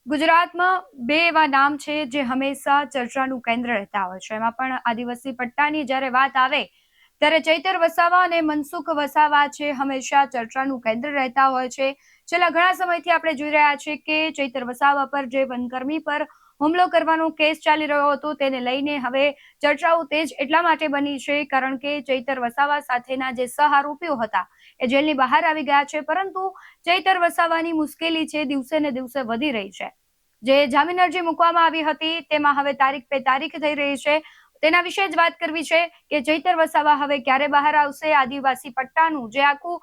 ગુજરાતમાં બે એવા નામ છે જે હંમેશા ચર્ચાનું કેન્દ્ર રહેતા હોય છે. એમાં પણ આદિવાસી પટ્ટાની જ્યારે વાત આવે ત્યારે ચૈતર વસાવા અને મનસુખ વસાવા છે હંમેશા ચર્ચાનું કેન્દ્ર રહેતા હોય છે. છેલ્લા ઘણા સમયથી આપણે જોઈ રહ્યા છીએ કે ચૈતર વસાવા પર જે વનકર્મી પર હુમલો કરવાનો કેસ ચાલી રહ્યો હતો તેને લઈને હવે ચર્ચાઓ તેજ એટલા માટે બની છે કારણ કે ચૈતર વસાવા સાથેના જે સહ આરોપીઓ હતા એ જેલની બહાર આવી ગયા છે, પરંતુ ચૈતર વસાવાની મુશ્કેલી છે દિવસે ને દિવસે વધી રહી છે. જે જામીન અરજી મૂકવામાં આવી હતી તેમાં હવે તારીખ પે તારીખ થઈ રહી છે. તેના વિશે જ વાત કરવી છે કે ચૈતર વસાવા હવે ક્યારે બહાર આવશે. આદિવાસી પટ્ટાનું જે આખું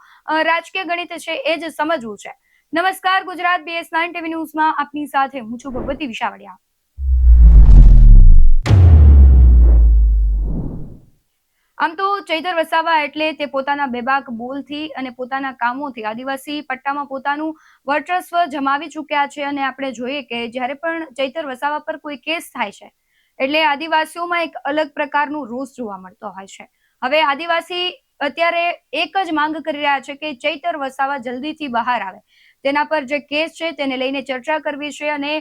રાજકીય ગણિત છે એ જ સમજવું છે. નમસ્કાર, ગુજરાત BS9 ટીવી ન્યૂઝમાં આપની સાથે હું છું ભગવતી વિશાવડિયા. આમ તો ચૈતર વસાવા એટલે તે પોતાના બેબાક બોલથી અને પોતાના કામોથી આદિવાસી પટ્ટામાં પોતાનું વર્ચસ્વ જમાવી ચૂક્યા છે. અને આપણે જોઈએ કે જ્યારે પણ ચૈતર વસાવા પર કોઈ કેસ થાય છે એટલે આદિવાસીઓમાં એક અલગ પ્રકારનો રોષ જોવા મળતો હોય છે. હવે આદિવાસી અત્યારે એક જ માંગ કરી રહ્યા છે કે ચૈતર વસાવા જલ્દીથી બહાર આવે. તેના પર જે કેસ છે તેને લઈને ચર્ચા કરવી છે અને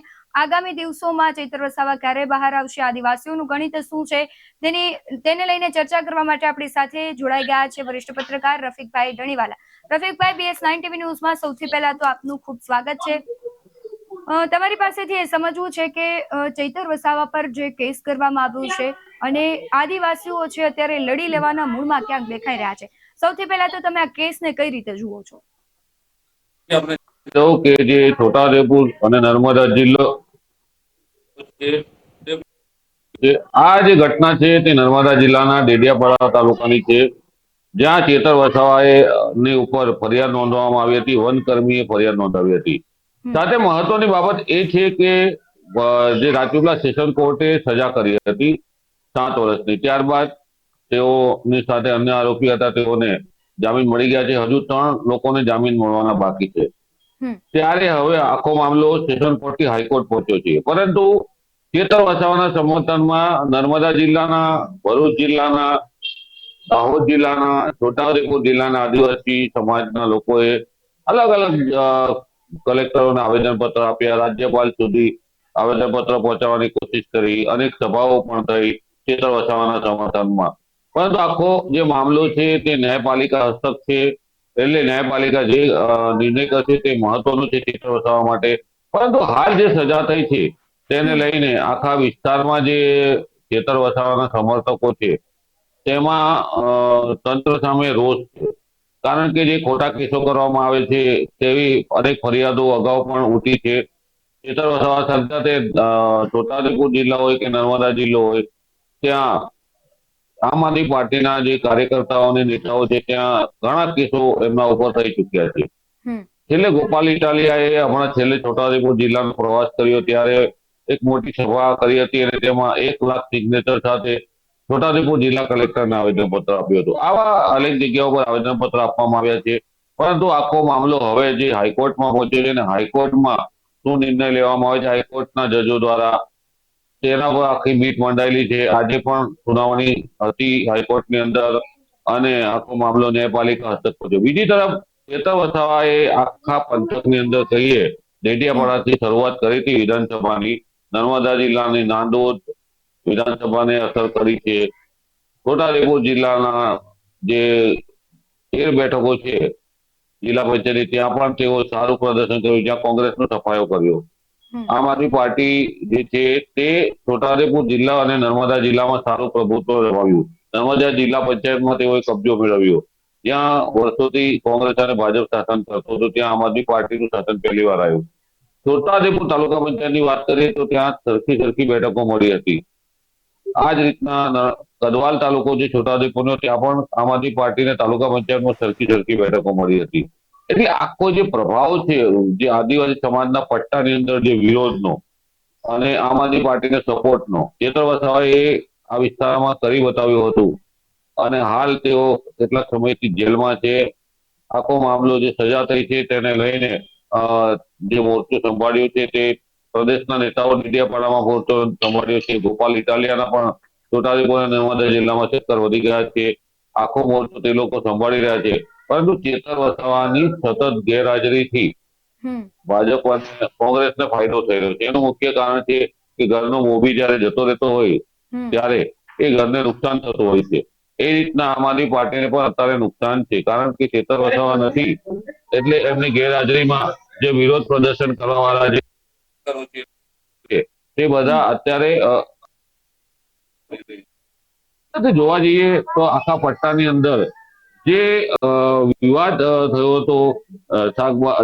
આગામી દિવસોમાં ચૈતર વસાવા ક્યારે બહાર આવશે, આદિવાસીઓનું ગણિત શું છે તેને લઈને ચર્ચા કરવા માટે આપણી સાથે જોડાઈ ગયા છે વરિષ્ઠ પત્રકાર રફીકભાઈ ડણીવાલા. રફીકભાઈ, BS9 ટીવી ન્યૂઝમાં સૌથી પહેલા તો આપનું ખૂબ સ્વાગત છે. તમારી પાસેથી એ સમજવું છે કે ચૈતર વસાવા પર જે કેસ કરવામાં આવ્યું છે અને આદિવાસીઓ છે અત્યારે લડી લેવાના મૂળમાં ક્યાંક દેખાઈ રહ્યા છે. સૌથી પહેલા તો તમે આ કેસને કઈ રીતે જુઓ છો? કે જે છોટાઉદેપુર અને નર્મદા જિલ્લો આ જે ઘટના છે તે નર્મદા જિલ્લાના ડેડિયાપાડા તાલુકાની છે, જ્યાં ચેતર વસાવાએ ની ઉપર ફરિયાદ નોંધવામાં આવી હતી. વનકર્મીએ ફરિયાદ નોંધાવી હતી. સાથે મહત્વની બાબત એ છે કે જે રાજપીપળા સેશન કોર્ટે સજા કરી હતી 7 વર્ષની. ત્યારબાદ તેઓની સાથે અન્ય આરોપી હતા તેઓને જામીન મળી ગયા છે. હજુ 3 લોકોને જામીન મળવાના બાકી છે. ત્યારે હવે આખો મામલો સેશન કોર્ટથી હાઈકોર્ટ પહોંચ્યો છે. પરંતુ ચેતર વસાવાના સમર્થનમાં નર્મદા જિલ્લાના, ભરૂચ જિલ્લાના, દાહોદ જિલ્લાના, છોટાઉદેપુર જિલ્લાના આદિવાસી સમાજના લોકોએ અલગ અલગ કલેક્ટરોને આવેદનપત્ર આપ્યા, રાજ્યપાલ સુધી આવેદનપત્ર પહોંચાડવાની કોશિશ કરી, અનેક સભાઓ પણ થઈ ચેતર વસાવાના સમર્થનમાં. પરંતુ આખો જે મામલો છે તે ન્યાયપાલિકા હસ્તક છે. એટલે ન્યાયપાલિકા જે નિર્ણય કરશે તે મહત્વનું છે ચેતર વસાવા માટે. પરંતુ હાલ જે સજા થઈ છે તેને લઈને આખા વિસ્તારમાં જે ચેતર વસાવાના સમર્થકો છે તેમાં તંત્ર સામે રોષ છે. કારણ કે જે ખોટા કેસો કરવામાં આવે છે તેવી અનેક ફરિયાદો અગાઉ પણ ઉઠી છે. ચેતર વસાવા સાથે છોટાઉદેપુર જિલ્લા હોય કે નર્મદા જિલ્લો હોય, ત્યાં આમ આદમી પાર્ટીના જે કાર્યકર્તાઓ અને નેતાઓ છે ત્યાં ઘણા કેસો એમના ઉપર થઈ ચુક્યા છે. છેલ્લે ગોપાલ ઇટાલિયાએ હમણાં છેલ્લે છોટાઉદેપુર જિલ્લાનો પ્રવાસ કર્યો ત્યારે એક મોટી સભા કરી હતી અને તેમાં 1 લાખ સિગ્નેચર સાથે છોટાઉદેપુર જિલ્લા કલેક્ટરને આવેદનપત્ર આપ્યું હતું. આવા અનેક જગ્યાઓ પર આવેદનપત્ર આપવામાં આવ્યા છે. પરંતુ આખો મામલો હવે જે હાઈકોર્ટમાં પહોંચ્યો છે અને હાઈકોર્ટમાં શું નિર્ણય લેવામાં આવે છે હાઈકોર્ટના જજો દ્વારા, તેના પર આખી મીટ મંડાયેલી છે. આજે પણ સુનાવણી હતી હાઈકોર્ટની અંદર અને આખો મામલો ન્યાયપાલિકા હસ્તક પહોંચ્યો. બીજી તરફ ચેતર વસાવાએ આખા પંથકની અંદર કહીએ ડેડિયાપાડાથી શરૂઆત કરી હતી વિધાનસભાની. નર્મદા જિલ્લાની નાંદોદ વિધાનસભાને અસર કરી છે. છોટાઉદેપુર જિલ્લાના જે 13 બેઠકો છે જિલ્લા પંચાયતની, ત્યાં પણ તેઓ સારું પ્રદર્શન કર્યું, જ્યાં કોંગ્રેસનો સફાયો કર્યો. આમ આદમી પાર્ટી જે છે તે છોટાઉદેપુર જિલ્લા અને નર્મદા જિલ્લામાં સારું પ્રભુત્વ જમાવ્યું. નર્મદા જિલ્લા પંચાયતમાં તેઓએ કબજો મેળવ્યો. જ્યાં વર્ષોથી કોંગ્રેસ અને ભાજપ શાસન કરતો હતો ત્યાં આમ આદમી પાર્ટીનું શાસન પહેલી વાર આવ્યું. છોટાઉદેપુર તાલુકા પંચાયતની વાત કરીએ તો ત્યાં સરખી બેઠકો મળી હતી. આ જ રીતના કદવાલ તાલુકો જે છોટાઉદેપુરનો, ત્યાં પણ આમ આદમી પાર્ટીને તાલુકા પંચાયતમાં સરખી બેઠકો મળી હતી. એટલે આખો જે પ્રભાવ છે જે આદિવાસી સમાજના પટ્ટાની અંદર જે વિરોધનો અને આમ આદમી પાર્ટીને સપોર્ટનો ચેતર વસાવાએ આ વિસ્તારમાં કરી બતાવ્યું હતું અને હાલ તેઓ કેટલાક સમયથી જેલમાં છે. આખો મામલો જે સજા થઈ છે તેને લઈને જે મોરચો સંભાળ્યો છે તે પ્રદેશના નેતાઓ ડેડિયાપાડામાં મોરચો સંભાળ્યો છે. ગોપાલ ઇટાલિયાના પણ છોટાઉદેપુર અને નર્મદા જિલ્લામાં ચક્કર વધી ગયા છે. આખો મોરચો તે લોકો સંભાળી રહ્યા છે. પરંતુ ચેતર વસાવાની સતત ગેરહાજરીથી હમ ભાજપ અને કોંગ્રેસને ફાયદો થઈ રહ્યો છે. એનું મુખ્ય કારણ છે કે ઘરનો મોભી જયારે જતો રહેતો હોય હમ ત્યારે એ ઘરને નુકસાન થતું હોય છે. એ રીતના આમ આદમી પાર્ટીને પણ અત્યારે નુકસાન છે, કારણ કે ખેતર વસાવા નથી એટલે એમની ગેરહાજરીમાં જે વિરોધ પ્રદર્શન કરવા વાળા જે છે તે હમ બધા અત્યારે જોવા જઈએ તો આખા પટ્ટાની અંદર જે વિવાદ થયો હતો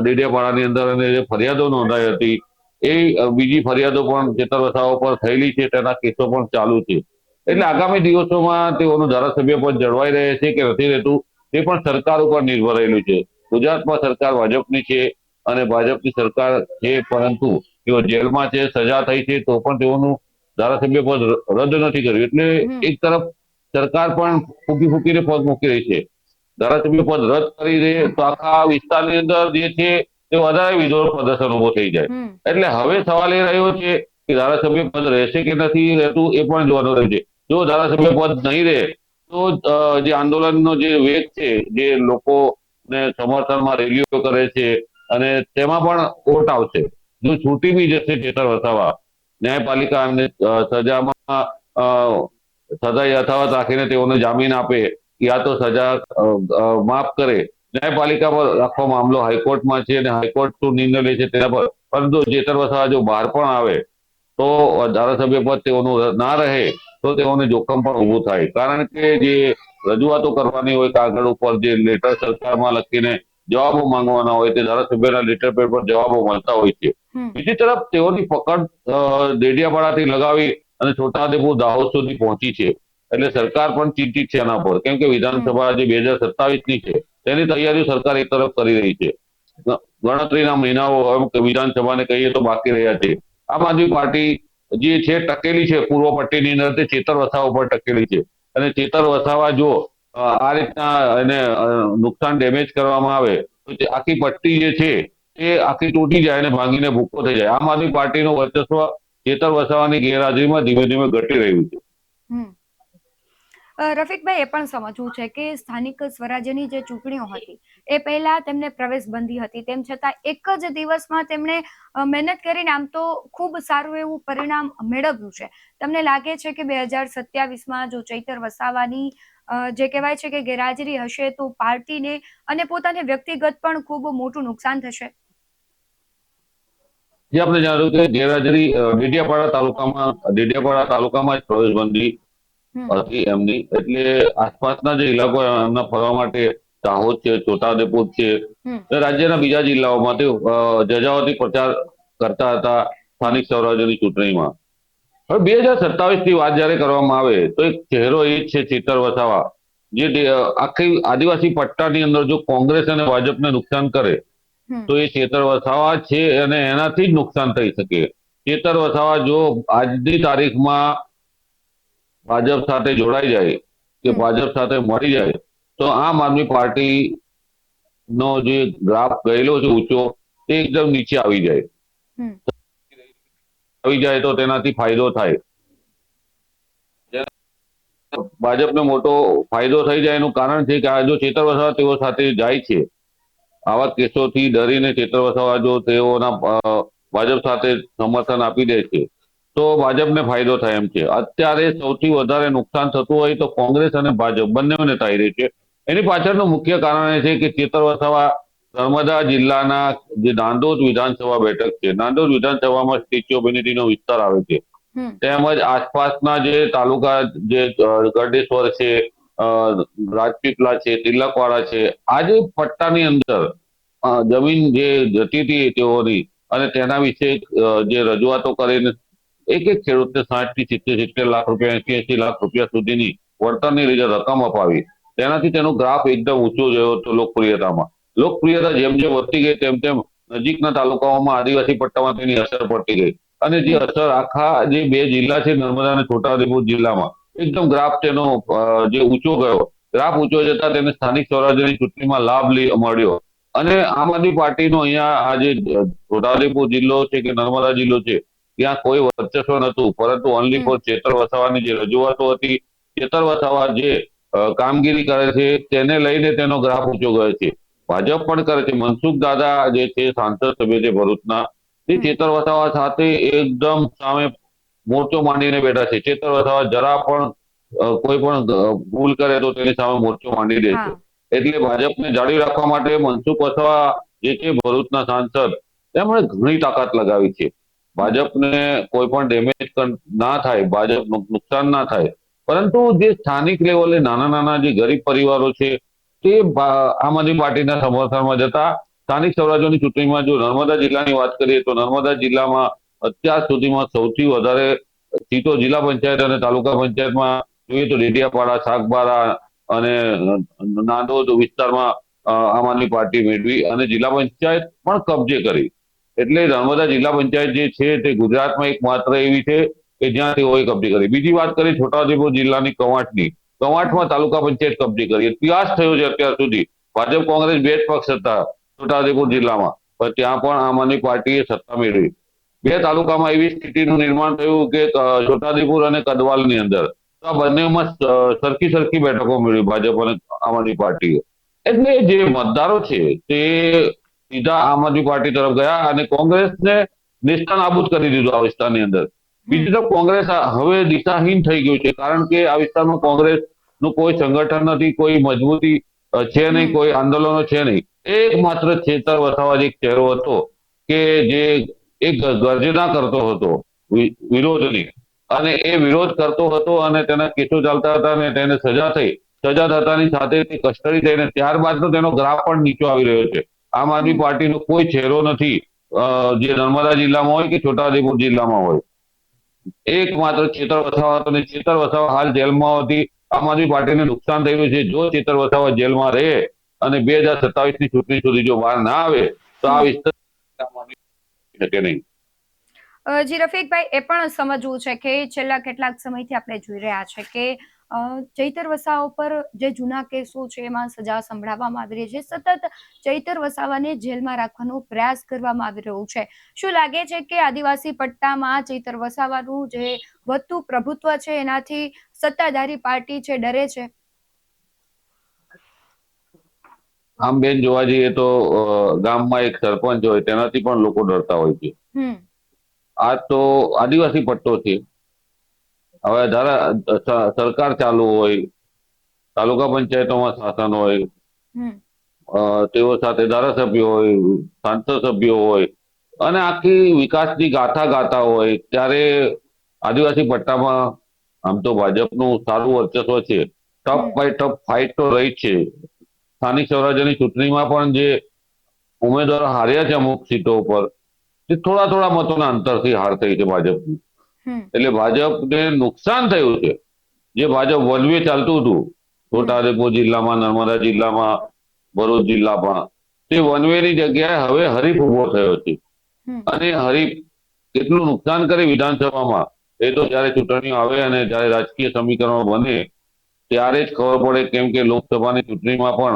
ડેડિયાપાડાની અંદર અને જે ફરિયાદો નોંધાઈ હતી એ બીજી ફરિયાદો પણ ખેતર વસાવા પર થયેલી છે, તેના કેસો પણ ચાલુ છે. એટલે હમ આગામી દિવસોમાં તેઓનું ધારાસભ્ય પદ જળવાઈ રહે છે કે નથી રહેતું તે પણ સરકાર ઉપર નિર્ભર રહેલું છે. ગુજરાતમાં સરકાર ભાજપની છે અને ભાજપની સરકાર છે, પરંતુ તેઓ જેલમાં છે, સજા થઈ છે, તો પણ તેઓનું ધારાસભ્ય પદ રદ નથી કર્યું. એટલે હમ એક તરફ સરકાર પણ ફૂકી ફૂકીને પગ મૂકી રહી છે. ધારાસભ્ય પદ રદ કરી દે તો આખા વિસ્તારની અંદર જે છે તે વધારે વિરોધ પ્રદર્શન ઉભો થઈ જાય. હમ એટલે હવે સવાલ એ રહ્યો છે કે ધારાસભ્ય પદ રહેશે કે નથી રહેતું એ પણ જોવાનું રહ્યું છે. જો ધારાસભ્ય પદ નહીં રહે તો જે આંદોલનનો જે વેગ છે, જે લોકોને સમર્થનમાં રેલીઓ કરે છે અને તેમાં પણ ખોટ આવશે. જો છૂટી બી જશે ખેતર વસાવા, ન્યાયપાલિકા એમને સજામાં સજા યથાવત રાખીને તેઓને જામીન આપે યા તો સજા માફ કરે, ન્યાયપાલિકા પર આખો મામલો હાઈકોર્ટમાં છે અને હાઈકોર્ટ શું નિર્ણય લે છે તેના પર. પરંતુ ખેતર વસાવા જો બહાર પણ આવે તો ધારાસભ્ય પદ તેઓનું ના રહે તો તેઓને જોખમ પણ ઊભું થાય, કારણ કે જે રજૂઆતો કરવાની હોય કાગળ ઉપર, જે લેટર સરકારમાં લખીને જવાબો માંગવાના હોય તે ધારાસભ્યના લેટર પેડ પર જવાબો મળતા હોય છે. હમ બીજી તરફ તેઓની પકડ ડેડિયાપાડાથી લગાવી અને છોટાઉદેપુર દાહોદ સુધી પહોંચી છે. એટલે સરકાર પણ ચિંતિત છે એના પર, કેમ કે હમ વિધાનસભા જે 2027ની છે તેની તૈયારીઓ સરકાર એક તરફ કરી રહી છે. ગણતરીના મહિનાઓ હવે વિધાનસભાને કહીએ તો બાકી રહ્યા છે. આમ આદમી પાર્ટી જે છે ટકેલી છે પૂર્વ પટ્ટીની અંદર, તે ચેતર વસાવા ઉપર ટકેલી છે અને ચેતર વસાવા જો આ રીતના એને નુકસાન ડેમેજ કરવામાં આવે તો જે આખી પટ્ટી જે છે એ આખી તૂટી જાય અને ભાંગીને ભૂક્કો થઈ જાય. આમ આદમી પાર્ટીનું વર્ચસ્વ ચેતર વસાવાની ગેરહાજરીમાં ધીમે ધીમે ઘટી રહ્યું છે. હમ રફીકભાઈ, એ પણ સમજવું છે કે સ્થાનિક સ્વરાજ્યની જે ચૂંટણીઓ હતી એ પહેલા તેમને પ્રવેશ બંધી હતી, તેમ છતાં એક જ દિવસમાં તેમણે મહેનત કરીને આમ તો ખૂબ સારું એવું પરિણામ મેળવ્યું છે. તમને લાગે છે કે 2027માં જો ચૈતર વસાવાની જે કહેવાય છે કે ગેરહાજરી હશે તો પાર્ટીને અને પોતાને વ્યક્તિગત પણ ખૂબ મોટું નુકસાન થશે? જે આપણે જાણ્યું કે ગેરહાજરી ડેડિયાપાડા તાલુકામાં જ પ્રવેશબંધી હમ હતી એમની, એટલે આસપાસના જે ઇલાકો એમના ફરવા માટે દાહોદ છે, છોટાઉદેપુર છે, હમ રાજ્યના બીજા જિલ્લાઓમાં તે જજાઓથી પ્રચાર કરતા હતા સ્થાનિક સ્વરાજ્યની ચૂંટણીમાં. હવે 2027 ની વાત જયારે કરવામાં આવે તો એક ચહેરો એ જ છે ચેતર વસાવા, જે આખી આદિવાસી પટ્ટાની અંદર જો કોંગ્રેસ અને ભાજપને નુકસાન કરે હમ તો એ ચેતર વસાવા છે અને એનાથી જ નુકસાન થઈ શકે. ચેતર વસાવા જો આજની તારીખમાં ભાજપ સાથે જોડાઈ જાય કે હમ ભાજપ સાથે મળી જાય તો આમ આદમી પાર્ટી નો જે ગ્રાફ ગયેલો છે ઊંચો તે એકદમ નીચે હમ આવી જાય તો તેનાથી ફાયદો થાય. ભાજપને મોટો ફાયદો થઈ જાય એનું કારણ છે કે આ જો ચેતર વસાવા તેઓ સાથે જાય છે, આવા કેસોથી ડરીને ચેતર વસાવા જો તેઓના ભાજપ સાથે સમર્થન આપી દે છે તો ભાજપને ફાયદો થાય એમ છે. અત્યારે સૌથી વધારે નુકસાન થતું હોય તો કોંગ્રેસ અને ભાજપ બંનેને થઈ રહી છે. એની પાછળનું મુખ્ય કારણ એ છે કે ચેતર વસાવા નર્મદા જિલ્લાના જે નાંદોદ વિધાનસભા બેઠક છે, નાંદોદ વિધાનસભામાં સ્ટેચ્યુ ઓફ યુનિટીનો વિસ્તાર આવે છે, હમ તેમજ આસપાસના જે તાલુકા જે ગરડેશ્વર છે, રાજપીપળા છે, તિલકવાડા છે, આ જે પટ્ટાની અંદર જમીન જે જતી હતી તેઓની અને તેના વિશે જે રજૂઆતો કરીને એક એક ખેડૂતને 60 થી 70 લાખ રૂપિયા, 80 લાખ રૂપિયા સુધીની વળતરની રીતે રકમ અપાવી. તેનાથી તેનો ગ્રાફ એકદમ ઊંચો ગયો હતો લોકપ્રિયતામાં. લોકપ્રિયતા જેમ જેમ વધતી ગઈ તેમ તેમ નજીકના તાલુકાઓમાં આદિવાસી પટ્ટામાં તેની અસર પડતી ગઈ અને જે હમ અસર આખા જે બે જિલ્લા છે નર્મદા અને છોટાઉદેપુર જિલ્લામાં એકદમ ગ્રાફ તેનો જે ઊંચો ગયો, ગ્રાફ ઊંચો જતા તેને સ્થાનિક સ્વરાજ્યની ચૂંટણીમાં લાભ મળ્યો અને આમ આદમી પાર્ટીનો અહીંયા આ જે છોટાઉદેપુર જિલ્લો છે કે નર્મદા જિલ્લો છે ત્યાં કોઈ વર્ચસ્વ નતું, પરંતુ ઓનલી હમ ફોર ચેતર વસાવાની જે રજૂઆતો હતી, ચેતર વસાવા જે કામગીરી કરે છે તેને લઈને તેનો ગ્રાફ ઊંચો ગયો છે. ભાજપ પણ કરે છે. મનસુખ દાદા જે છે સાંસદ સભ્ય છે ભરૂચના, તે હમ. ચેતર વસાવા સાથે એકદમ સામે મોરચો માંડીને બેઠા છે. ચેતર વસાવા જરા પણ કોઈ પણ ભૂલ કરે તો તેની સામે મોરચો માંડી દે છે. હા. એટલે ભાજપને જાળવી રાખવા માટે મનસુખ વસાવા જે છે ભરૂચના સાંસદ, તેમણે ઘણી તાકાત લગાવી છે. હમ. ભાજપને કોઈ પણ ડેમેજ ના થાય, ભાજપ નુકસાન ના થાય, પરંતુ જે સ્થાનિક લેવલે નાના નાના જે ગરીબ પરિવારો છે તે આમ આદમી પાર્ટીના સમર્થનમાં જતા સ્થાનિક સ્વરાજ્યોની ચૂંટણીમાં જો નર્મદા જિલ્લાની વાત કરીએ તો નર્મદા જિલ્લામાં અત્યાર સુધીમાં સૌથી વધારે સીટો જિલ્લા પંચાયત અને તાલુકા પંચાયતમાં જોઈએ તો ડેડિયાપાડા, સાગબારા અને નાંદોદ વિસ્તારમાં આમ આદમી પાર્ટી મેળવી અને જિલ્લા પંચાયત પણ કબજે કરી. એટલે નર્મદા જિલ્લા પંચાયત જે છે તે ગુજરાતમાં એક માત્ર એવી છે કે જ્યાં તેઓએ કબજે કરી. બીજી વાત કરીએ છોટાઉદેપુર જિલ્લાની કવાંટની, હમ. કવાંટમાં તાલુકા પંચાયત કબજે કરી. ઇતિહાસ થયો છે અત્યાર સુધી. ભાજપ કોંગ્રેસ બે જ પક્ષ હતા છોટાઉદેપુર જિલ્લામાં, પણ ત્યાં પણ આમ આદમી પાર્ટીએ સત્તા મેળવી. બે તાલુકામાં એવી સ્થિતિનું નિર્માણ થયું કે છોટાઉદેપુર અને કદવાલની અંદર તો આ બંનેમાં સરખી સરખી બેઠકો મેળવી ભાજપ અને આમ આદમી પાર્ટીએ. એટલે જે મતદારો છે તે સીધા આમ આદમી પાર્ટી તરફ ગયા અને કોંગ્રેસને નેસ્તા નાબૂદ કરી દીધું આ વિસ્તારની અંદર. હમ. બીજી તરફ કોંગ્રેસ હવે દિશાહીન થઈ ગયું છે, કારણ કે આ વિસ્તારમાં કોંગ્રેસનું કોઈ સંગઠન નથી, કોઈ મજબૂતી છે નહીં, હમ. કોઈ આંદોલનો છે નહીં. એકમાત્ર ચેતર વસાવા એક ચહેરો હતો કે જે એક ગર્જના કરતો હતો વિરોધની, અને એ વિરોધ કરતો હતો અને તેના કેસો ચાલતા હતા અને તેને સજા થઈ. સજા થતાની સાથે તે કસ્ટડી થઈને ત્યારબાદ તો તેનો ગ્રાફ પણ નીચો આવી રહ્યો છે. આમ આદમી હમ. પાર્ટીનો કોઈ ચહેરો નથી જે નર્મદા જિલ્લામાં હોય કે છોટાઉદેપુર જિલ્લામાં હોય. એકમાત્ર ચેતર વસાવા હતો અને ચેતર વસાવા હાલ જેલમાં હતી. આમ આદમી પાર્ટીને નુકસાન થયું છે. જો ચેતર વસાવા જેલમાં રહે અને 2027ની ચૂંટણી સુધી જો બહાર ના આવે તો આ હમ. વિસ્તાર શકે નહીં. જી રફીકભાઈ, એ પણ સમજવું છે કે છેલ્લા કેટલાક સમયથી આપણે જોઈ રહ્યા છે કે ચૈતર વસાવા પર જે જૂના કેસો છે એમાં સજા સંભળાવવામાં આવી રહી છે. સતત ચૈતર વસાવાને જેલમાં રાખવાનો પ્રયાસ કરવામાં આવી રહ્યો છે. શું લાગે છે કે આદિવાસી પટ્ટામાં ચૈતર વસાવાનું જે વધતું પ્રભુત્વ છે એનાથી સત્તાધારી પાર્ટી છે ડરે છે? આમ બેન જોવા જઈએ તો ગામમાં એક સરપંચ હોય તેનાથી પણ લોકો ડરતા હોય છે. હમ. આ તો આદિવાસી પટ્ટો છે. હવે સરકાર ચાલુ હોય, તાલુકા પંચાયતોમાં શાસન હોય, હમ. તેઓ સાથે ધારાસભ્યો હોય, સાંસદ સભ્યો હોય અને આખી વિકાસની ગાથા ગાતા હોય, ત્યારે આદિવાસી પટ્ટામાં આમ તો ભાજપનું સારું વર્ચસ્વ છે. ટફ હમ. બાય ટફ ફાઇટ તો રહી જ છે. સ્થાનિક સ્વરાજ્યની ચૂંટણીમાં પણ જે ઉમેદવારો હાર્યા છે અમુક સીટો ઉપર, તે થોડા થોડા મતોના અંતરથી હાર થઈ છે ભાજપની. હમ. એટલે ભાજપને નુકસાન થયું છે. જે ભાજપ વન વે ચાલતું હતું હમ. છોટાઉદેપુર જિલ્લામાં, નર્મદા જિલ્લામાં, ભરૂચ જિલ્લામાં, તે વન વે ની જગ્યાએ હવે હરીફ ઉભો થયો છે. હમ. અને હરીફ કેટલું નુકસાન કરે વિધાનસભામાં એ તો જયારે ચૂંટણીઓ આવે અને જયારે રાજકીય સમીકરણો બને ત્યારે જ ખબર પડે. કેમ કે લોકસભાની ચૂંટણીમાં પણ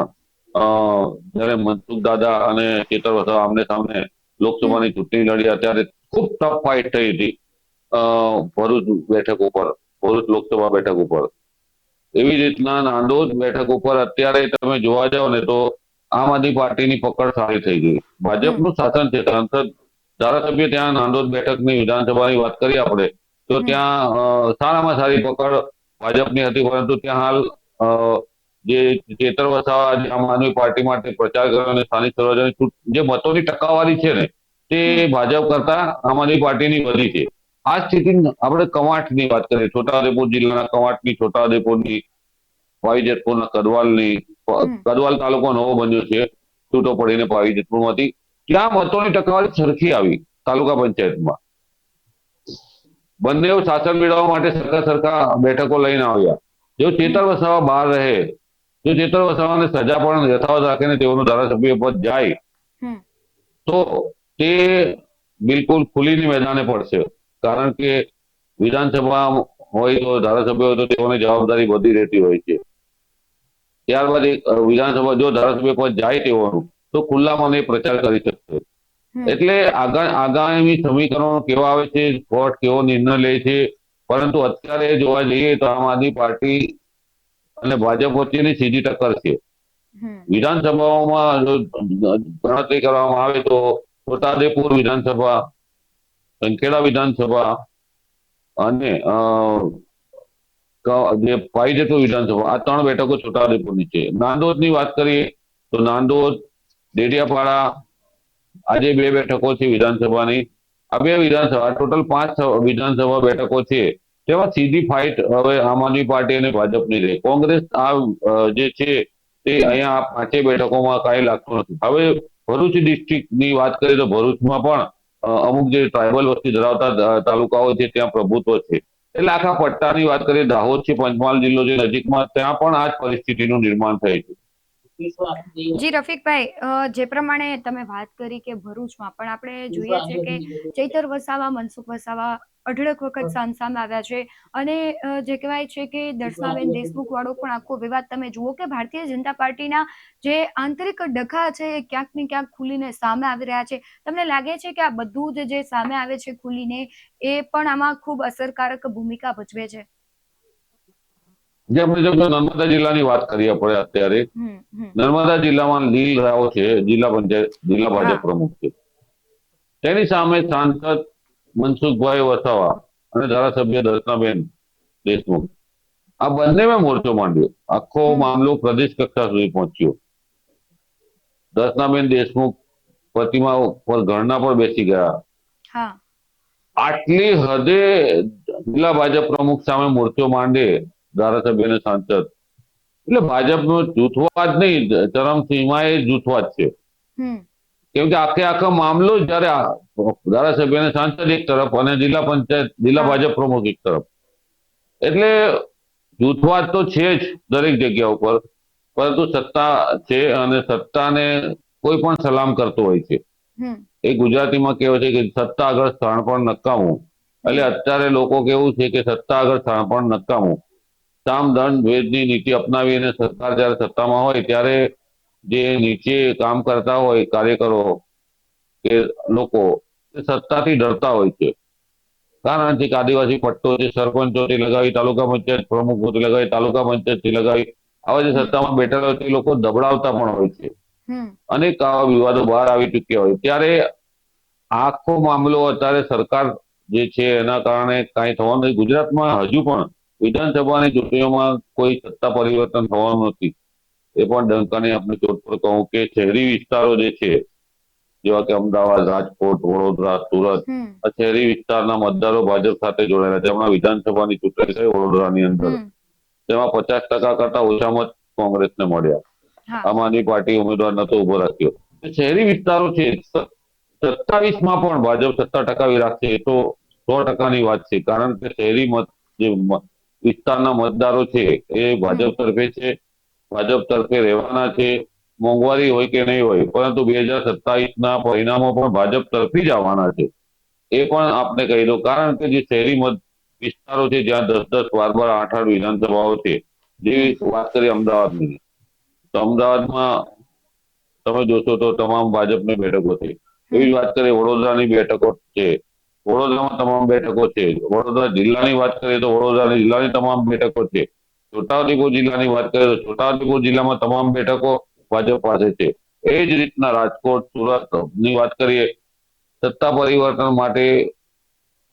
જયારે મનસુખ દાદા અને ચેતર વસાવા આમને સામને હમ. લોકસભાની ચૂંટણી લડ્યા ત્યારે ખૂબ ટફ ફાઇટ થઈ હતી ભરૂચ બેઠક ઉપર, ભરૂચ લોકસભા બેઠક ઉપર. એવી રીતના નાંદોદ બેઠક ઉપર અત્યારે તમે જોવા જાવ ને તો આમ આદમી પાર્ટીની પકડ સારી થઈ ગઈ. હમ. ભાજપનું શાસન છે. સાંસદ ધારાસભ્ય ત્યાં નાંદોદ બેઠકની વિધાનસભાની વાત કરીએ આપણે તો હમ. ત્યાં સારામાં સારી પકડ ભાજપની હતી, પરંતુ ત્યાં હાલ જે ચેતર વસાવા આમ આદમી પાર્ટી માટે પ્રચાર કર્યો અને સ્થાનિક સ્વરાજ્યની જે મતોની ટકાવારી છે ને તે હમ. ભાજપ કરતા આમ આદમી પાર્ટીની વધી છે. આ સ્થિતિ આપણે કવાંટની વાત કરીએ, છોટાઉદેપુર જિલ્લાના કવાંટની, છોટાઉદેપુરની, પાવી જેતપુરના કદવાલની, હમ. કદવાલ તાલુકો નવો બન્યો છે છૂટો પડીને પાવી જેતપુરમાંથી, ત્યાં મતોની ટકાવારી સરખી આવી તાલુકા પંચાયતમાં. બંને શાસન મેળવવા માટે સરખા સરખા બેઠકો લઈને આવ્યા. જો ચેતર હમ. વસાવા બહાર રહે, જો ચેતર વસાવાને સજા પણ યથાવત રાખીને તેઓનું ધારાસભ્ય પદ જાય હમ. તો તે બિલકુલ ખુલીને મેદાને પડશે. કારણ કે વિધાનસભા હોય તો ધારાસભ્ય હોય તો તેઓની જવાબદારી વધી રહેતી હોય છે. ત્યારબાદ વિધાનસભા જો ધારાસભ્ય પદ જાય તેઓનું તો ખુલ્લામાં એ પ્રચાર કરી શકશે. હમ. એટલે આગામી સમીકરણો કેવા આવે છે, કોર્ટ કેવો નિર્ણય લે છે, પરંતુ અત્યારે જોવા જઈએ તો આમ આદમી પાર્ટી અને ભાજપ વચ્ચેની સીધી ટક્કર છે. હમ વિધાનસભાઓમાં જો ગણતરી કરવામાં આવે તો છોટાઉદેપુર વિધાનસભા, સંખેડા વિધાનસભા અને જે પાઈજેતપુર વિધાનસભા, આ 3 બેઠકો છોટાઉદેપુરની છે. નાંદોદની વાત કરીએ તો નાંદોદ, ડેડિયાપાડા, આજે 2 બેઠકો છે વિધાનસભાની. આ 2 વિધાનસભા, ટોટલ 5 વિધાનસભા બેઠકો છે. તેમાં સીધી ફાઇટ હવે આમ આદમી પાર્ટી અને ભાજપની રહી. કોંગ્રેસ જે છે તે હમ અહીંયા આ 5 બેઠકોમાં કાંઈ લાગતું નથી. હવે ભરૂચ ડિસ્ટ્રિક્ટની વાત કરીએ તો ભરૂચમાં પણ અમુક જે ટ્રાઇબલ વસ્તી ધરાવતા તાલુકાઓ છે ત્યાં પ્રભુત્વ છે. એટલે આખા પટ્ટાની વાત કરીએ, દાહોદ છે, પંચમહાલ જિલ્લો છે નજીકમાં, ત્યાં પણ આ જ પરિસ્થિતિનું નિર્માણ થાય છે. જી રફીકભાઈ, જે પ્રમાણે તમે વાત કરી કે ભરૂચમાં પણ આપણે જોઈએ છે કે ચૈતર વસાવા, મનસુખ વસાવા અઢળક વખત સામસામે આવ્યા છે. અને જે કહેવાય છે કે દર્શનાબેન દેશમુખ વાળો પણ આખો વિવાદ તમે જુઓ કે ભારતીય જનતા પાર્ટીના જે આંતરિક ડખા છે એ ક્યાંક ને ક્યાંક ખુલીને સામે આવી રહ્યા છે. તમને લાગે છે કે આ બધું જ જે સામે આવે છે ખુલીને, એ પણ આમાં ખૂબ અસરકારક ભૂમિકા ભજવે છે? જે આપણે જો નર્મદા જિલ્લાની વાત કરીએ આપણે અત્યારે, હમ નર્મદા જિલ્લામાં લીલ રાવ છે, જિલ્લા પંચાયત, જિલ્લા ભાજપ હા પ્રમુખ છે. તેની સામે સાંસદ મનસુખભાઈ વસાવા અને ધારાસભ્ય દર્શનાબેન દેશમુખ, આ બંનેમાં મોરચો માંડ્યો. આખો હમ મામલો પ્રદેશ કક્ષા સુધી પહોંચ્યો. દર્શનાબેન દેશમુખ પ્રતિમા પર ઘરના પર બેસી ગયા. હા આટલી હદે જિલ્લા ભાજપ પ્રમુખ સામે મોરચો માંડે ધારાસભ્ય અને સાંસદ, એટલે ભાજપનો જૂથવાદ નહીં, ચરમસીમાએ જૂથવાદ છે. હમ કેમ કે આખે આખો મામલો જ જયારે ધારાસભ્ય અને સાંસદ એક તરફ અને જિલ્લા પંચાયત, જિલ્લા હા ભાજપ પ્રમુખ એક તરફ, એટલે જૂથવાદ તો છે જ દરેક જગ્યા ઉપર. પરંતુ સત્તા છે અને સત્તાને કોઈ પણ સલામ કરતો હોય છે. હમ એ ગુજરાતીમાં કહેવાય છે કે સત્તા આગળ શાણપણ નકામું. એટલે હમ અત્યારે લોકો કેવું છે કે સત્તા આગળ શાણપણ નકામું. સામ દંડ ભેદની નીતિ અપનાવીને સરકાર જયારે સત્તામાં હોય ત્યારે જે નીચે કામ કરતા હોય કાર્યકરો કે લોકો, એ સત્તાથી ડરતા હોય છે. કારણ કે આદિવાસી પટ્ટો છે, સરપંચોથી લગાવી તાલુકા પંચાયત પ્રમુખોથી લગાવી તાલુકા પંચાયતથી લગાવી આવા જે હમ સત્તામાં બેઠેલા હોય તે લોકો દબડાવતા પણ હોય છે. હમ અનેક આવા વિવાદો બહાર આવી ચૂક્યા હોય ત્યારે આખો મામલો અત્યારે સરકાર જે છે એના કારણે કાંઈ થવાનું નથી. ગુજરાતમાં હજુ પણ વિધાનસભાની ચૂંટણીઓમાં કોઈ સત્તા પરિવર્તન થવાનું નથી. એ પણ ડંકાની આપણે ચોટ પર કહું કે શહેરી વિસ્તારો જે છે, જેવા કે અમદાવાદ, રાજકોટ, વડોદરા, સુરત, હમ આ શહેરી વિસ્તારના મતદારો ભાજપ સાથે જોડાયેલા છે. હમણાં વિધાનસભાની ચૂંટણી થઈ વડોદરાની અંદર, હમ તેમાં 50% કરતા ઓછા મત કોંગ્રેસને મળ્યા. હા આમ આદમી પાર્ટી ઉમેદવાર નતો ઉભો રાખ્યો. શહેરી વિસ્તારો છે, 27માં પણ ભાજપ સત્તા ટકાવી રાખશે એ તો 100%ની વાત છે. કારણ કે શહેરી વિસ્તારના મતદારો છે એ હમ ભાજપ તરફે છે, ભાજપ તરફે રહેવાના છે. મોંઘવારી હોય કે નહીં હોય, પરંતુ 2027ના પરિણામો પણ ભાજપ તરફી જ આવવાના છે. એ પણ આપને કહી દો. કારણ કે જે શહેરી વિસ્તારો છે જ્યાં 10-10, 12-12, 8-8 વિધાનસભાઓ છે, જેવી હમ વાત કરીએ અમદાવાદની, તો અમદાવાદમાં તમે જોશો તો તમામ ભાજપની બેઠકો છે. એવી જ હમ વાત કરીએ વડોદરાની બેઠકો છે, વડોદરામાં તમામ બેઠકો છે. વડોદરા જિલ્લાની વાત કરીએ તો વડોદરા જિલ્લાની તમામ બેઠકો છે. છોટાઉદેપુર જિલ્લાની વાત કરીએ તો છોટાઉદેપુર જિલ્લામાં તમામ બેઠકો ભાજપ પાસે છે. એ જ રીતના રાજકોટ, સુરત ની વાત કરીએ, સત્તા પરિવર્તન માટે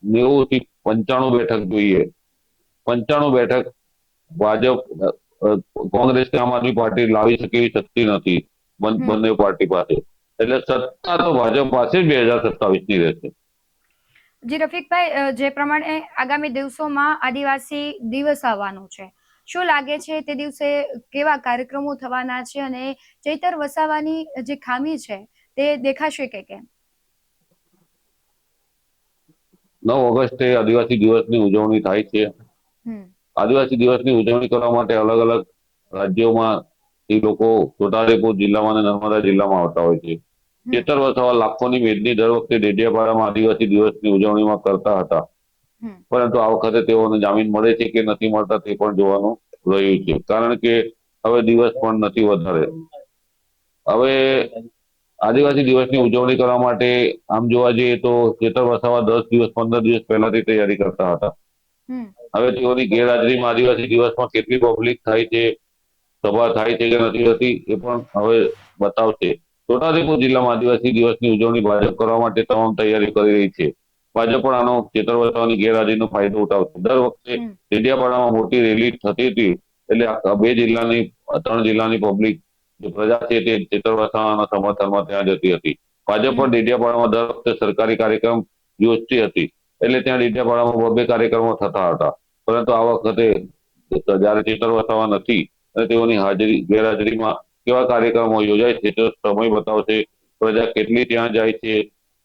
90 થી 95 બેઠક જોઈએ. 95 બેઠક ભાજપ, કોંગ્રેસ કે આમ આદમી પાર્ટી લાવી શકે એવી શક્તિ નથી હમ બંને પાર્ટી પાસે. એટલે સત્તા તો ભાજપ પાસે જ 2027ની રહેશે. જી રફીકભાઈ, જે પ્રમાણે આગામી દિવસોમાં આદિવાસી દિવસ આવવાનો છે, શું લાગે છે તે દિવસે કેવા કાર્યક્રમો થવાના છે અને ચૈતર વસાવાની જે ખામી છે તે દેખાશે કે કેમ? 9 ઓગસ્ટે આદિવાસી દિવસની ઉજવણી થાય છે. હમ આદિવાસી દિવસની ઉજવણી કરવા માટે અલગ અલગ રાજ્યોમાં એ લોકો છોટાઉદેપુર જિલ્લામાં અને નર્મદા જિલ્લામાં આવતા હોય છે. હમ ચેતર વસાવા લાખોની મેદની દર વખતે ડેડિયાપાડામાં આદિવાસી દિવસની ઉજવણીમાં કરતા હતા. હમ પરંતુ આ વખતે તેઓને જામીન મળે છે કે નથી મળતા તે પણ જોવાનું રહ્યું છે. કારણ કે હવે દિવસ પણ નથી વધારે. હવે આદિવાસી દિવસની ઉજવણી કરવા માટે આમ જોવા જઈએ તો ચેતર વસાવા 10 દિવસ, 15 દિવસ પહેલાથી તૈયારી કરતા હતા. હમ હવે તેઓની ગેરહાજરીમાં આદિવાસી દિવસમાં કેટલી પબ્લિક થાય છે સભા થાય છે કે નથી થતી એ પણ હવે બતાવશે. છોટાઉદેપુર જિલ્લામાં આદિવાસી દિવસની ઉજવણી ભાજપ કરવા માટે તમામ તૈયારી કરી રહી છે. ભાજપ પણ આનો ચેતર વસાવાની ગેરહાજરીનો ફાયદો ઉઠાવશે. દર વખતે ડેડિયાપાડામાં મોટી રેલી થતી હતી એટલે આ બે જિલ્લાની 3 જિલ્લાની પબ્લિક જે પ્રજા છે તે ચેતર વસાવાના સમર્થનમાં ત્યાં જતી હતી. ભાજપ પણ ડેડિયાપાડામાં દર વખતે સરકારી કાર્યક્રમ યોજતી હતી એટલે ત્યાં ડેડિયાપાડામાં 2 કાર્યક્રમો થતા હતા. પરંતુ આ વખતે જયારે ચેતર વસાવા નથી અને તેઓની ગેરહાજરીમાં કેવા કાર્યક્રમો યોજાય છે તો સમય બતાવશે. પ્રજા કેટલી ત્યાં જાય છે,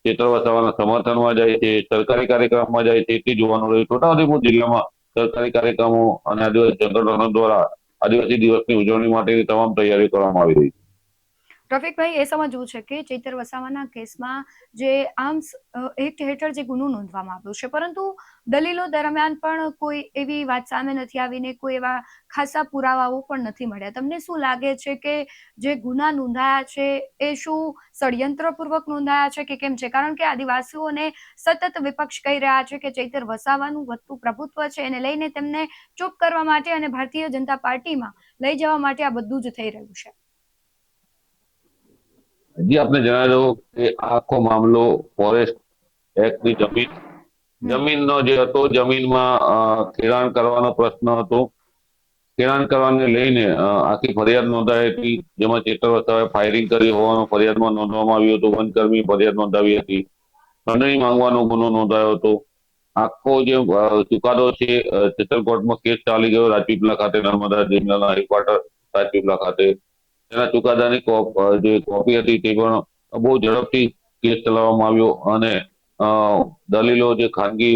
ચેતર વસાવાના સમર્થનમાં જાય છે, સરકારી કાર્યક્રમમાં જાય છે તે જોવાનું રહ્યું. છોટાઉદેપુર જિલ્લામાં સરકારી કાર્યક્રમો અને આદિવાસી સંગઠનો દ્વારા આદિવાસી દિવસની ઉજવણી માટેની તમામ તૈયારી કરવામાં આવી રહી છે. રફીકભાઈ, એ સમજવું છે કે ચૈતર વસાવાના કેસમાં જે આર્મ્સ એક્ટ હેઠળ જે ગુનો નોંધવામાં આવ્યો છે, પરંતુ દલીલો દરમિયાન પણ કોઈ એવી વાત સામે નથી આવીને કોઈ એવા ખાસા પુરાવાઓ પણ નથી મળ્યા. તમને શું લાગે છે કે જે ગુના નોંધાયા છે એ શું ષડયંત્રપૂર્વક નોંધાયા છે કે કેમ છે? કારણ કે આદિવાસીઓને સતત વિપક્ષ કહી રહ્યા છે કે ચૈતર વસાવાનું વધતું પ્રભુત્વ છે એને લઈને તેમને ચૂપ કરવા માટે અને ભારતીય જનતા પાર્ટીમાં લઈ જવા માટે આ બધું જ થઈ રહ્યું છે. હજી આપને જણાવ્યું કે આખો મામલો ફોરેસ્ટ એક્ટની જમીનનો જે હતો, જમીનમાં ખેડાણ કરવાનો પ્રશ્ન હતો. ખેડાણ કરવાને લઈને આખી ફરિયાદ નોંધાઈ હતી, જેમાં ચેતર વસાવાએ ફાયરિંગ કરી હોવાનું ફરિયાદમાં નોંધવામાં આવ્યું હતું. વનકર્મી ફરિયાદ નોંધાવી હતી. ખંડણી માંગવાનો ગુનો નોંધાયો હતો. આખો જે ચુકાદો છે, ચેતર કોર્ટમાં કેસ ચાલી ગયો રાજપીપળા ખાતે, નર્મદા જિલ્લાના હેડક્વાર્ટર રાજપીપળા ખાતે. તેના ચુકાદાની જે કોપી હતી તે પણ બહુ ઝડપથી કેસ ચલાવવામાં આવ્યો અને દલીલો જે ખાનગી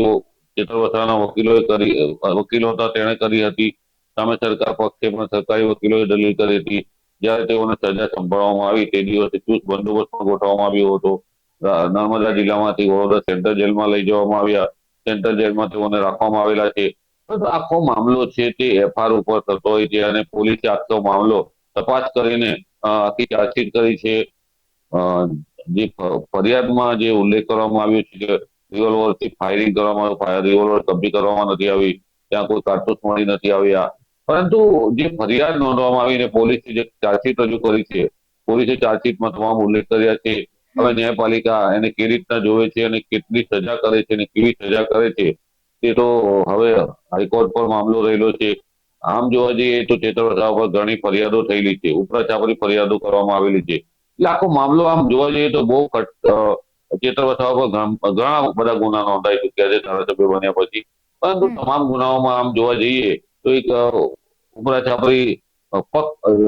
ચેતર વસાવાના વકીલો હતા તેણે કરી હતી. સામે સરકાર પક્ષે પણ સરકારી વકીલોએ દલીલ કરી હતી. જ્યારે તેઓને સજા સંભળાવવામાં આવી તે દિવસે ચુસ્ત બંદોબસ્ત પણ ગોઠવવામાં આવ્યો હતો. નર્મદા જિલ્લામાંથી વડોદરા સેન્ટ્રલ જેલમાં લઈ જવામાં આવ્યા. સેન્ટ્રલ જેલમાં તેઓને રાખવામાં આવેલા છે. આખો મામલો છે તે એફઆર ઉપર થતો હોય છે અને પોલીસે આખો મામલો તપાસ કરીને આખી ચાર્જશીટ કરી છે. જે ફરિયાદમાં જે ઉલ્લેખ કરવામાં આવ્યો છે કે રિવોલ્વરથી ફાયરિંગ કરવામાં આવ્યું, રિવોલ્વર કબજે કરવામાં નથી આવી, ત્યાં કોઈ કારતૂસ મળી નથી આવ્યા. પરંતુ જે ફરિયાદ નોંધવામાં આવી ને પોલીસે જે ચાર્જશીટ રજૂ કરી છે, પોલીસે ચાર્જશીટમાં તમામ ઉલ્લેખ કર્યા છે. હવે ન્યાયપાલિકા એને કેવી રીતના જોવે છે અને કેટલી સજા કરે છે અને કેવી સજા કરે છે તે તો હવે હાઈકોર્ટ પર મામલો રહેલો છે. આમ જોવા જઈએ તો ચેતર વસાવા પર ઘણી ફરિયાદો થયેલી છે, ઉપરાચાપરી ફરિયાદો કરવામાં આવેલી છે. એટલે આખો મામલો આમ જોવા જઈએ તો બહુ ચેતર વસાવા પર ઘણા બધા ગુના નોંધાઈ ચુક્યા છે ધારાસભ્ય બન્યા પછી. પરંતુ તમામ ગુનાઓમાં આમ જોવા જઈએ તો એક ઉપરાચાપરી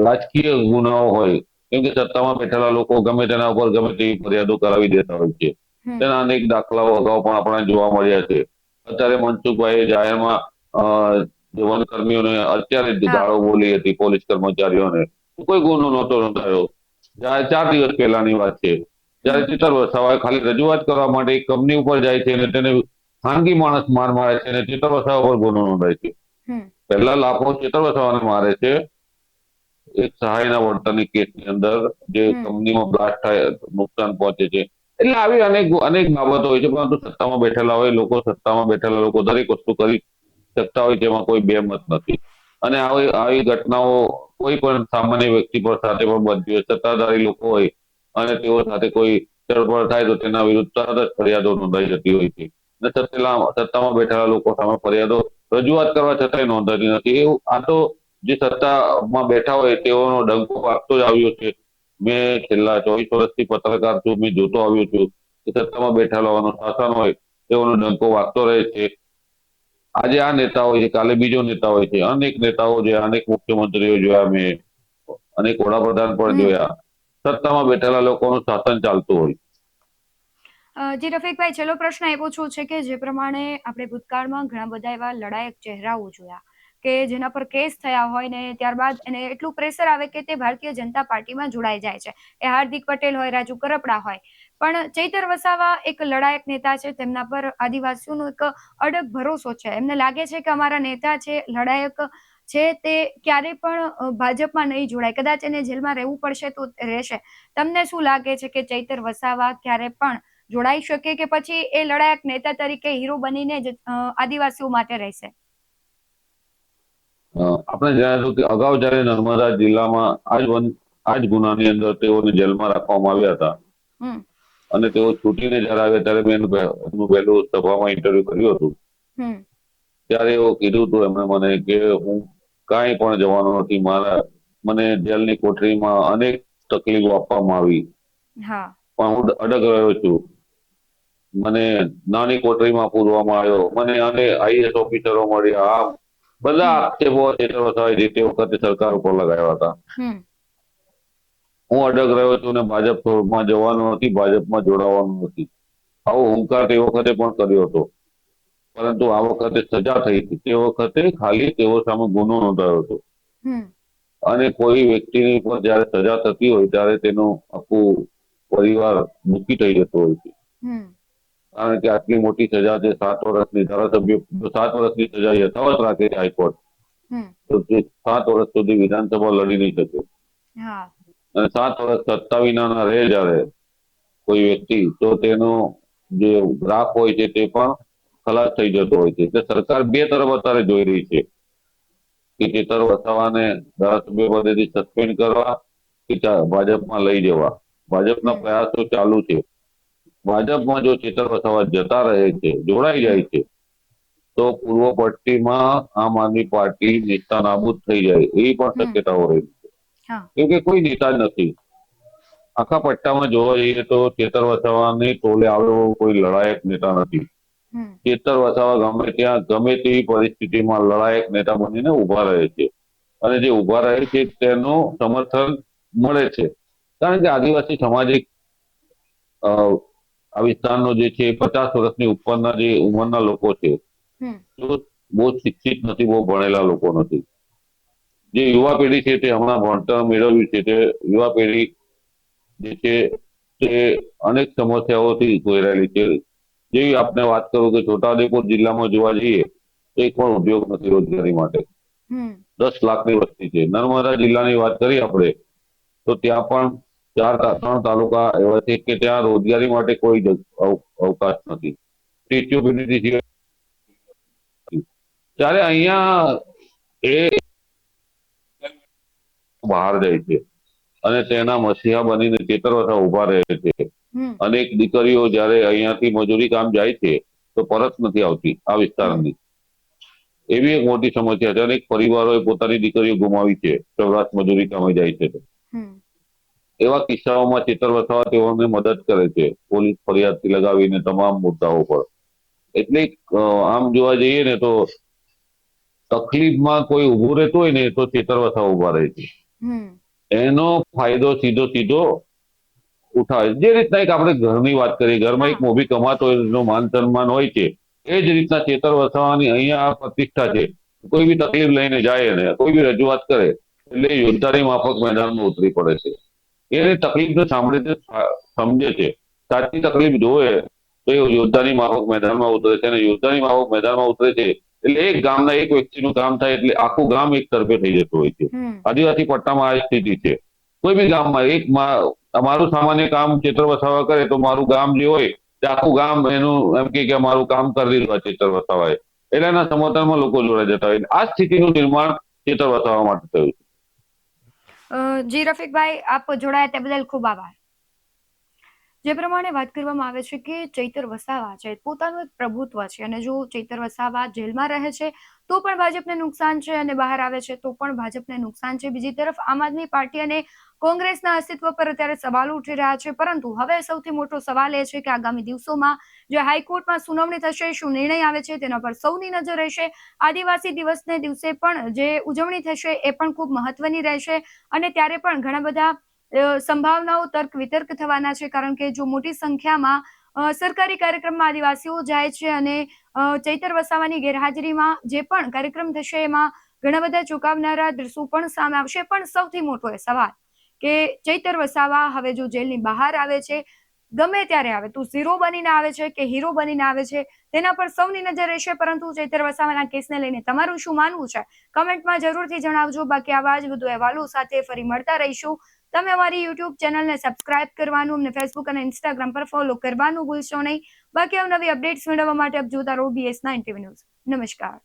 રાજકીય ગુનાઓ હોય, કેમ કે સત્તામાં બેઠેલા લોકો ગમે તેના ઉપર ગમે તેવી ફરિયાદો કરાવી દેતા હોય છે. તેના અનેક દાખલાઓ અગાઉ પણ આપણને જોવા મળ્યા છે. અત્યારે મનસુખભાઈ જાહેરમાં જે વનકર્મીઓને અત્યારે જ ગાળો બોલી હતી પોલીસ કર્મચારીઓને, કોઈ ગુનો નહોતો નોંધાયો. 4 દિવસ પહેલાની વાત છે. જ્યારે ચેતર વસાવાએ ખાલી રજૂઆત કરવા માટે એક કંપની ઉપર જાય છે અને તેને ખાનગી માણસ માર મારે છે અને ચેતર વસાવા પર ગુનો નોંધાય છે. પહેલા લાખો ચેતર વસાવાને મારે છે એક સહાયના વળતરની કેસની અંદર, જે કંપનીમાં બ્લાસ્ટ થાય, નુકસાન પહોંચે છે. એટલે આવી અનેક અનેક બાબતો હોય છે. પરંતુ સત્તામાં બેઠેલા લોકો દરેક વસ્તુ કરી શકતા હોય તેમાં કોઈ બેમત નથી. અને આવી ઘટનાઓ કોઈ પણ સામાન્ય વ્યક્તિ પર સાથે પણ બનતી હોય. સત્તાધારી લોકો હોય અને તેઓ સાથે કોઈ તડફડ થાય તો તેના વિરુદ્ધ તરત જ ફરિયાદો નોંધાઈ જતી હોય છે. અને સત્તામાં બેઠેલા લોકો સામે ફરિયાદો રજૂઆત કરવા છતાંય નોંધાતી નથી. એવું આ તો જે સત્તામાં બેઠા હોય તેઓનો ડંકો વાગતો જ આવ્યો છે. મેં છેલ્લા 24 વર્ષથી પત્રકાર છું, મેં જોતો આવ્યો છું કે સત્તામાં બેઠેલાઓનું શાસન હોય તેઓનો ડંકો વાગતો રહે છે. આજે આ નેતા હોય છે, કાલે બીજો નેતા હોય છે. અનેક નેતાઓ જોયા, અનેક મુખ્યમંત્રીઓ જોયા, મેં અનેક વડાપ્રધાન પણ જોયા. સત્તામાં બેઠેલા લોકોનું શાસન ચાલતું હોય. જી રફીકભાઈ, છેલ્લો પ્રશ્ન એ પૂછવું છે કે જે પ્રમાણે આપણે ભૂતકાળમાં ઘણા બધા એવા લડાયક ચહેરાઓ જોયા કે જેના પર કેસ થયા હોય ને ત્યારબાદ એને એટલું પ્રેશર આવે કે તે ભારતીય જનતા પાર્ટીમાં જોડાઈ જાય છે. એ હાર્દિક પટેલ હોય, રાજુ કરપડા હોય. પણ ચૈતર વસાવા એક લડાયક નેતા છે, તેમના પર આદિવાસીઓનો એક અડગ ભરોસો છે. એમને લાગે છે કે અમારા નેતા છે, લડાયક છે, તે ક્યારેય પણ ભાજપમાં નહીં જોડાય. કદાચ એને જેલમાં રહેવું પડશે તો રહેશે. તમને શું લાગે છે કે ચૈતર વસાવા ક્યારે પણ જોડાઈ શકે કે પછી એ લડાયક નેતા તરીકે હીરો બનીને જ આદિવાસીઓ માટે રહેશે? આપણે જણાવ્યું કે અગાઉ જ્યારે નર્મદા જિલ્લામાં આ જ ગુનાની અંદર તેઓને જેલમાં રાખવામાં આવ્યા હતા હમ અને તેઓ છૂટીને જ્યારે આવ્યા ત્યારે મેં એમનું પહેલું સભામાં ઇન્ટરવ્યુ કર્યું હતું. હમ ત્યારે એવું કીધું હતું એમણે મને કે હું કાંઈ પણ જવાનો નથી. મને જેલની કોઠરીમાં અનેક તકલીફો આપવામાં આવી હા પણ હું અડગ રહ્યો છું. મને નાની કોઠરીમાં પૂરવામાં આવ્યો, મને અને આઈએએસ ઓફિસરો મળ્યા. આ બધા હમ આક્ષેપો ચેતર વસાવાએ જે તે વખતે સરકાર ઉપર લગાવ્યા હતા. હમ હું અડગ રહ્યો છું ને ભાજપમાં જવાનો નથી, ભાજપમાં જોડાવાનું નથી. આવો હુંકાર તે વખતે પણ કર્યો હતો, પરંતુ આ વખતે સજા થઈ હતી. તે વખતે ખાલી તેઓ સામે ગુનો નોંધાયો હતો હમ અને કોઈ વ્યક્તિની પર જયારે સજા થતી હોય ત્યારે તેનું આખું પરિવાર દુઃખી થઈ જતો હોય છે. હમ કારણ કે આટલી મોટી સજા છે, 7 વર્ષની. ધારાસભ્ય 7 વર્ષની સજા યથાવત રાખે છે હાઈકોર્ટ, હમ તો તે 7 વર્ષ સુધી વિધાનસભા લડી નહીં શકે હા અને 7 વર્ષ સત્તા વિનાના રહે જ્યારે કોઈ વ્યક્તિ, તો તેનો જે ગ્રાફ હોય છે તે પણ ખલાસ થઈ જતો હોય છે. એટલે સરકાર બે તરફ અત્યારે જોઈ રહી છે કે ચેતર વસાવાને ધારાસભ્ય પદેથી સસ્પેન્ડ કરવા કે ભાજપમાં લઈ જવા. ભાજપના હમ પ્રયાસો ચાલુ છે. ભાજપમાં જો ચેતર વસાવા જતા રહે છે, જોડાઈ હમ જાય છે, તો પૂર્વ પટ્ટીમાં આમ આદમી પાર્ટી નેતા નાબૂદ થઈ જાય એવી પણ હમ શક્યતાઓ રહી છે. હા કેમ કે કોઈ નેતા જ નથી. આખા પટ્ટામાં જોવા જઈએ તો ચેતર વસાવાની ટોલે આવ્યો કોઈ લડાયક નેતા નથી. હમ ચેતર વસાવા ગમે ત્યાં ગમે તેવી પરિસ્થિતિમાં લડાયક નેતા બનીને ઉભા રહે છે અને જે ઉભા રહે છે તેનું સમર્થન મળે છે. કારણ કે આદિવાસી સમાજ એક આ વિસ્તારનો જે છે 50 વર્ષની ઉપરના જે ઉંમરના લોકો છે, હમ તો બહુ શિક્ષિત નથી, બહુ ભણેલા લોકો નથી. જે યુવા પેઢી છે તે હમણાં ભણતર મેળવ્યું છે, તે યુવા પેઢી જે છે તે અનેક સમસ્યાઓથી ઘેરાયેલી છે. જેવી આપણે વાત કરું કે છોટાઉદેપુર જિલ્લામાં જોવા જઈએ તો એક પણ ઉદ્યોગ નથી રોજગારી માટે. હમ 10 લાખની વસ્તી છે. નર્મદા જિલ્લાની વાત કરીએ આપણે તો ત્યાં પણ 3 તાલુકા એવા છે કે ત્યાં રોજગારી માટે કોઈ અવકાશ નથી. સ્ટેચ્યુ ઓફ યુનિટી સિવાય ત્યારે અહીંયા એ બહાર જાય છે અને તેના મસીહા બનીને ચેતર વસાવા ઉભા રહે છે. હમ અનેક દીકરીઓ જ્યારે અહીંયાથી મજૂરી કામ જાય છે તો પરત નથી આવતી આ હમ વિસ્તારની. એવી એક મોટી સમસ્યા છે. અનેક પરિવારોએ પોતાની દીકરીઓ ગુમાવી છે, સૌરાષ્ટ્ર મજૂરી કામે જાય છે. હમ એવા કિસ્સાઓમાં ચેતર વસાવા તેઓને મદદ કરે છે, પોલીસ ફરિયાદથી લગાવીને તમામ મુદ્દાઓ પર. એટલે આમ જોવા જઈએ ને તો તકલીફમાં કોઈ ઉભું રહેતું હોય ને તો ચેતર વસાવા ઉભા રહે છે. હમ એનો ફાયદો સીધો સીધો ઉઠાવે. જે રીતના એક આપણે ઘરની વાત કરીએ, ઘરમાં એક હા મોભી કમાતો હોય એનું માન સન્માન હોય છે, એ જ રીતના ચેતર વસાવાની અહીંયા પ્રતિષ્ઠા છે. કોઈ બી તકલીફ લઈને જાય ને કોઈ બી રજૂઆત કરે એટલે યોદ્ધાની માફક મેદાનમાં ઉતરી પડે છે. એ તકલીફ સાંભળીને સમજે છે. સાચી તકલીફ જોવે તો એ યોદ્ધાની માફક મેદાનમાં ઉતરે છે અને યોદ્ધાની માફક મેદાનમાં ઉતરે છે એટલે એક ગામના એક વ્યક્તિનું કામ થાય એટલે આખું ગામ એક તરફે થઈ જતું હોય છે. હમ આદિવાસી પટ્ટામાં આ સ્થિતિ છે. કોઈ બી ગામમાં મારું સામાન્ય કામ ચેતર વસાવા કરે તો મારું ગામ જે હોય તે આખું ગામ એનું એમ કે મારું કામ કરી દીધું આ ચેતર વસાવાએ, એટલે એના સમર્થનમાં લોકો જોડાઈ જતા હોય. આ સ્થિતિનું નિર્માણ ચેતર વસાવા માટે થયું છે. જી રફીકભાઈ, આપ જોડાયા તે બદલ ખૂબ આભાર. જે પ્રમાણે વાત કરવામાં આવે છે કે ચૈતર વસાવા છે પોતાનું એક પ્રભુત્વ છે અને જો ચૈતર વસાવા જેલમાં રહે છે તો પણ ભાજપને નુકસાન છે અને બહાર આવે છે તો પણ ભાજપને નુકસાન છે. બીજી તરફ આમ આદમી પાર્ટી અને કોંગ્રેસના અસ્તિત્વ પર અત્યારે સવાલો ઉઠી રહ્યા છે, પરંતુ હવે સૌથી મોટો સવાલ એ છે કે આગામી દિવસોમાં જે હાઈકોર્ટમાં સુનાવણી થશે, શું નિર્ણય આવે છે તેના પર સૌની નજર રહેશે. આદિવાસી દિવસને દિવસે પણ જે ઉજવણી થશે એ પણ ખૂબ મહત્વની રહેશે અને ત્યારે પણ ઘણા બધા સંભાવનાઓ તર્ક વિતર્ક થવાના છે, કારણ કે જો મોટી સંખ્યામાં સરકારી કાર્યક્રમમાં આદિવાસીઓ જાય છે અને ચૈતર વસાવાની ગેરહાજરીમાં જે પણ કાર્યક્રમ થશે એમાં ઘણા બધા ચોંકાવનારા દ્રશ્યો પણ સામે આવશે. પણ સૌથી મોટો એ સવાલ કે ચૈતર વસાવા હવે જો જેલની બહાર આવે છે, ગમે ત્યારે આવે, તું ઝીરો બનીને આવે છે કે હીરો બનીને આવે છે તેના પર સૌની નજર રહેશે. પરંતુ ચૈતર વસાવાના કેસને લઈને તમારું શું માનવું છે કમેન્ટમાં જરૂરથી જણાવજો. બાકી આવા જ વધુ અહેવાલો સાથે ફરી મળતા રહીશું. તમે અમારી યુટ્યુબ ચેનલને સબસ્ક્રાઇબ કરવાનું, અમને ફેસબુક અને ઇન્સ્ટાગ્રામ પર ફોલો કરવાનું ભૂલશો નહીં. બાકી નવી અપડેટ્સ મેળવવા માટે આપ જોતા રહો BS9 TV ન્યૂઝ. નમસ્કાર.